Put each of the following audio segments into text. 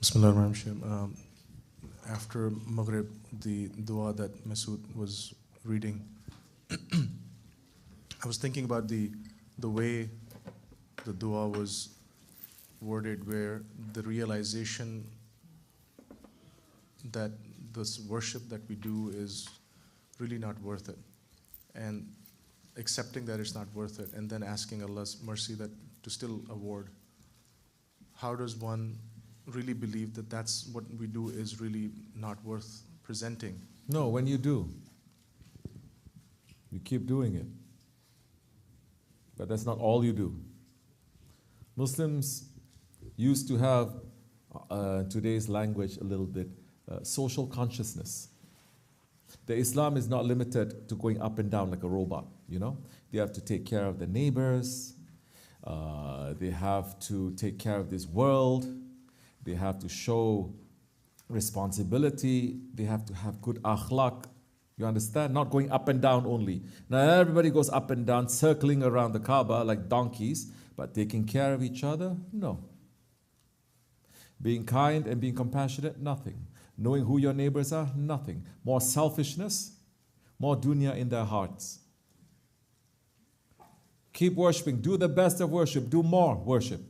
Bismillahirrahmanirrahim. After Maghrib, the dua that Masood was reading, I was thinking about the way the dua was worded, where the realization that this worship that we do is really not worth it, and accepting that it's not worth it, and then asking Allah's mercy that to still award. How does one really believe that that's what we do is really not worth presenting? No, when you do, you keep doing it. But that's not all you do. Muslims used to have, today's language a little bit, social consciousness. The Islam is not limited to going up and down like a robot, you know. They have to take care of their neighbors. They have to take care of this world. They have to show responsibility. They have to have good akhlaq. You understand? Not going up and down only. Now everybody goes up and down, circling around the Kaaba like donkeys, but taking care of each other? No. Being kind and being compassionate? Nothing. Knowing who your neighbors are? Nothing. More selfishness? More dunya in their hearts. Keep worshiping. Do the best of worship. Do more worship.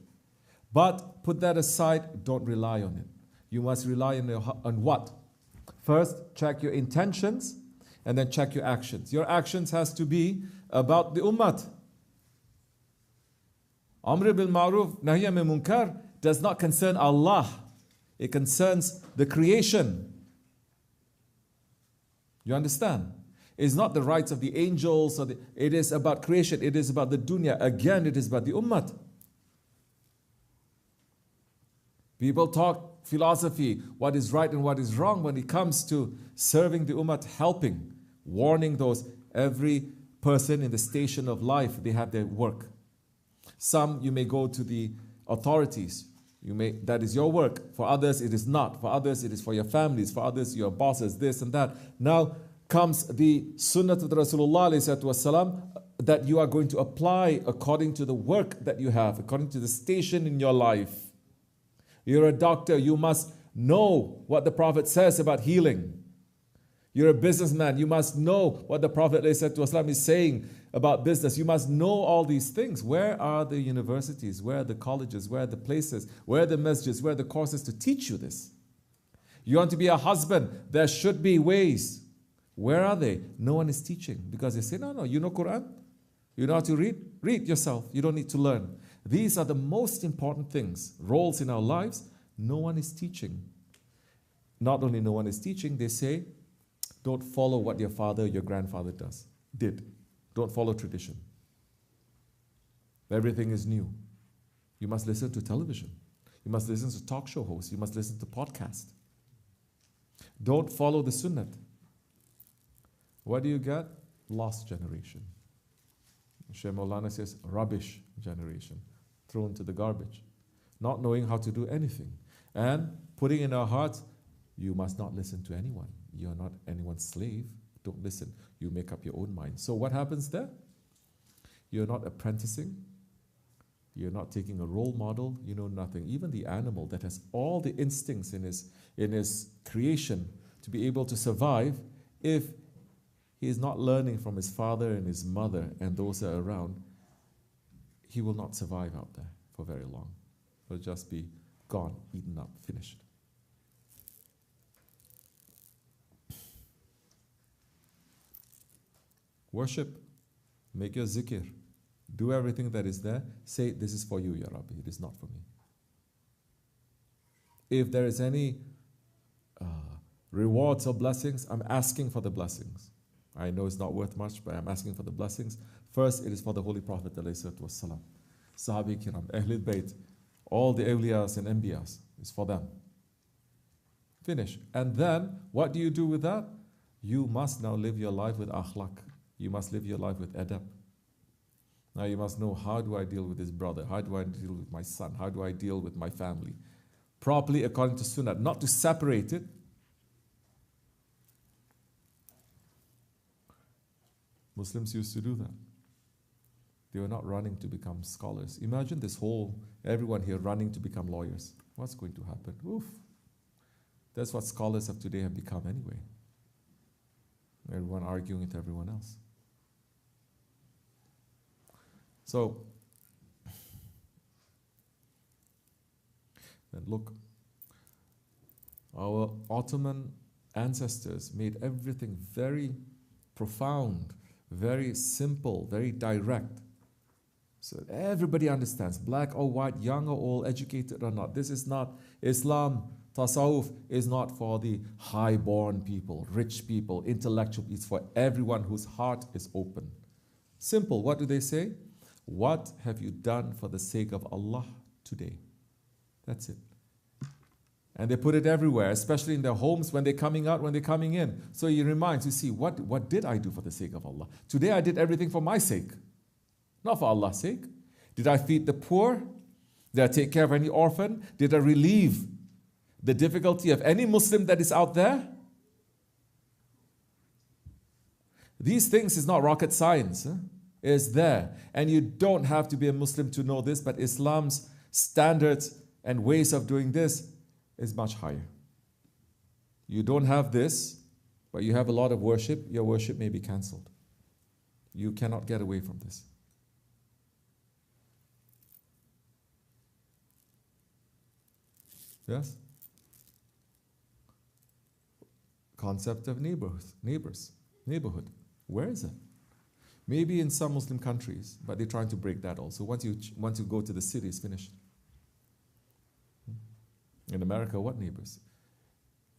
But put that aside. Don't rely on it. You must rely on what? First, check your intentions, and then check your actions. Your actions has to be about the ummah. Amr bil ma'ruf, nahy anil munkar does not concern Allah. It concerns the creation. You understand? It's not the rights of the angels. It is about creation. It is about the dunya. Again, it is about the ummah. People talk philosophy, what is right and what is wrong when it comes to serving the ummah, helping, warning those. Every person in the station of life, they have their work. Some, you may go to the authorities. That is your work. For others, it is not. For others, it is for your families. For others, your bosses, this and that. Now comes the sunnah of Rasulullah ﷺ that you are going to apply according to the work that you have, according to the station in your life. You're a doctor, you must know what the Prophet says about healing. You're a businessman, you must know what the Prophet ﷺ is saying about business. You must know all these things. Where are the universities? Where are the colleges? Where are the places? Where are the masjids? Where are the courses to teach you this? You want to be a husband, there should be ways. Where are they? No one is teaching, because they say, no, you know Quran? You know how to read? Read yourself. You don't need to learn. These are the most important things, roles in our lives. No one is teaching. Not only no one is teaching, they say, don't follow what your father or your grandfather did. Don't follow tradition. Everything is new. You must listen to television. You must listen to talk show hosts. You must listen to podcasts. Don't follow the sunnah. What do you get? Lost generation. Shaykh Maulana says, rubbish generation, thrown to the garbage, not knowing how to do anything, and putting in our hearts, you must not listen to anyone. You're not anyone's slave. Don't listen. You make up your own mind. So what happens there? You're not apprenticing. You're not taking a role model. You know nothing. Even the animal that has all the instincts in his creation to be able to survive, if he is not learning from his father and his mother and those that are around, he will not survive out there for very long. He'll just be gone, eaten up, finished. Worship, make your zikr, do everything that is there. Say, this is for you, Ya Rabbi, it is not for me. If there is any rewards or blessings, I'm asking for the blessings. I know it's not worth much, but I'm asking for the blessings. First, it is for the Holy Prophet ﷺ, Sahabi Kiram, Ahlul Bayt, all the awliyas and anbiyas, is for them. Finish. And then, what do you do with that? You must now live your life with akhlaq. You must live your life with adab. Now you must know, how do I deal with this brother? How do I deal with my son? How do I deal with my family? Properly according to sunnah, not to separate it. Muslims used to do that. They were not running to become scholars. Imagine everyone here running to become lawyers. What's going to happen? Oof. That's what scholars of today have become anyway. Everyone arguing with everyone else. So, then look, our Ottoman ancestors made everything very profound, very simple, very direct. So everybody understands, black or white, young or old, educated or not. This is not Islam. Tasawwuf is not for the high-born people, rich people, intellectual. It's for everyone whose heart is open. Simple. What do they say? What have you done for the sake of Allah today? That's it. And they put it everywhere, especially in their homes when they're coming out, when they're coming in. So he reminds, you see, what did I do for the sake of Allah? Today I did everything for my sake, not for Allah's sake. Did I feed the poor? Did I take care of any orphan? Did I relieve the difficulty of any Muslim that is out there? These things is not rocket science. It's there. And you don't have to be a Muslim to know this, but Islam's standards and ways of doing this is much higher. You don't have this, but you have a lot of worship, your worship may be cancelled. You cannot get away from this. Yes? Concept of neighborhood. Where is it? Maybe in some Muslim countries, but they're trying to break that also. Once you go to the city, it's finished. In America, what neighbors?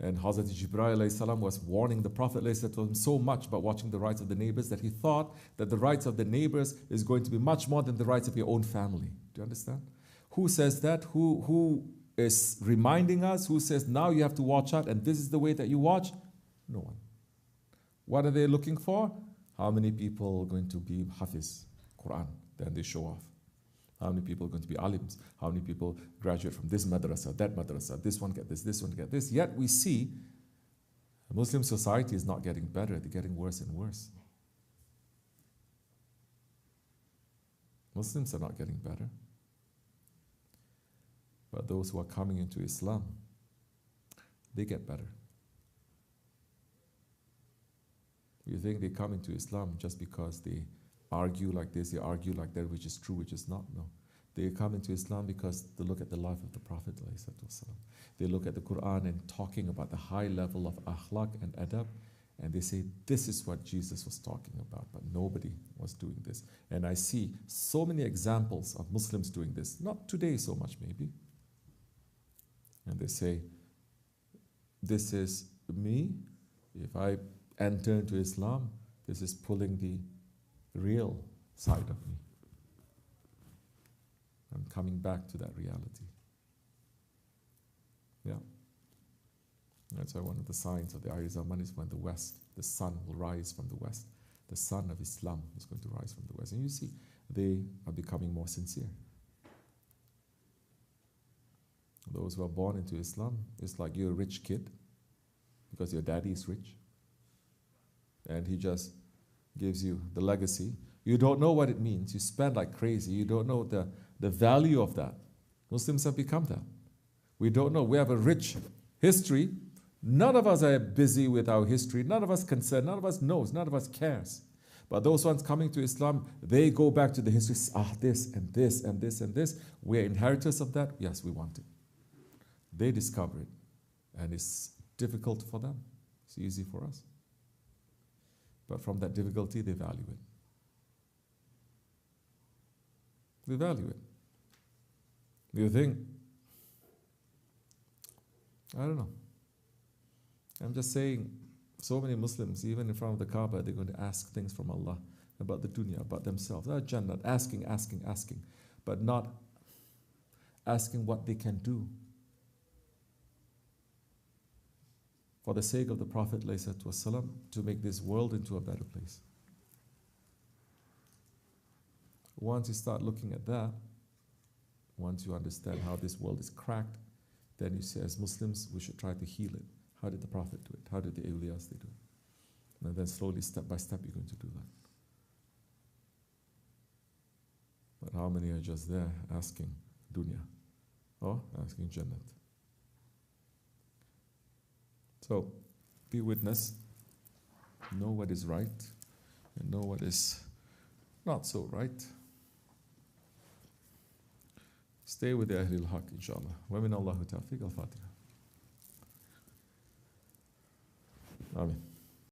And Hazrat Jibreel alayhi salam was warning the Prophet alayhi salam so much about watching the rights of the neighbors that he thought that the rights of the neighbors is going to be much more than the rights of your own family. Do you understand? Who says that? Who is reminding us? Who says now you have to watch out and this is the way that you watch? No one. What are they looking for? How many people are going to be Hafiz, Quran? Then they show off. How many people are going to be alims? How many people graduate from this madrasa, that madrasa, this one get this one get this? Yet we see Muslim society is not getting better, they're getting worse and worse. Muslims are not getting better. But those who are coming into Islam, they get better. You think they come into Islam just because they argue like this, they argue like that, which is true, which is not? No. They come into Islam because they look at the life of the Prophet. They look at the Quran and talking about the high level of akhlaq and adab, and they say, this is what Jesus was talking about, but nobody was doing this. And I see so many examples of Muslims doing this, not today so much maybe. And they say, this is me. If I enter into Islam, this is pulling the real side of me. I'm coming back to that reality. Yeah. That's why one of the signs of the Akhir Zaman is when the West, the sun will rise from the West. The sun of Islam is going to rise from the West. And you see, they are becoming more sincere. Those who are born into Islam, it's like you're a rich kid because your daddy is rich. And he just gives you the legacy. You don't know what it means. You spend like crazy. You don't know the value of that. Muslims have become that. We don't know. We have a rich history. None of us are busy with our history. None of us concerned. None of us knows. None of us cares. But those ones coming to Islam, they go back to the history. This and this and this and this. We're inheritors of that. Yes, we want it. They discover it. And it's difficult for them. It's easy for us. But from that difficulty, they value it. They value it. You think, I don't know. I'm just saying, so many Muslims, even in front of the Kaaba, they're going to ask things from Allah about the dunya, about themselves, Jannah, asking, but not asking what they can do for the sake of the Prophet ﷺ to make this world into a better place. Once you start looking at that, once you understand how this world is cracked, then you say, as Muslims, we should try to heal it. How did the Prophet do it? How did the awliyas do it? And then slowly, step by step, you're going to do that. But how many are just there asking dunya, or asking Jannat. So, be witness, know what is right, and know what is not so right. Stay with the Ahl al-Haq, inshallah. Wa min Allahu tawfiq al-Fatiha. Amen.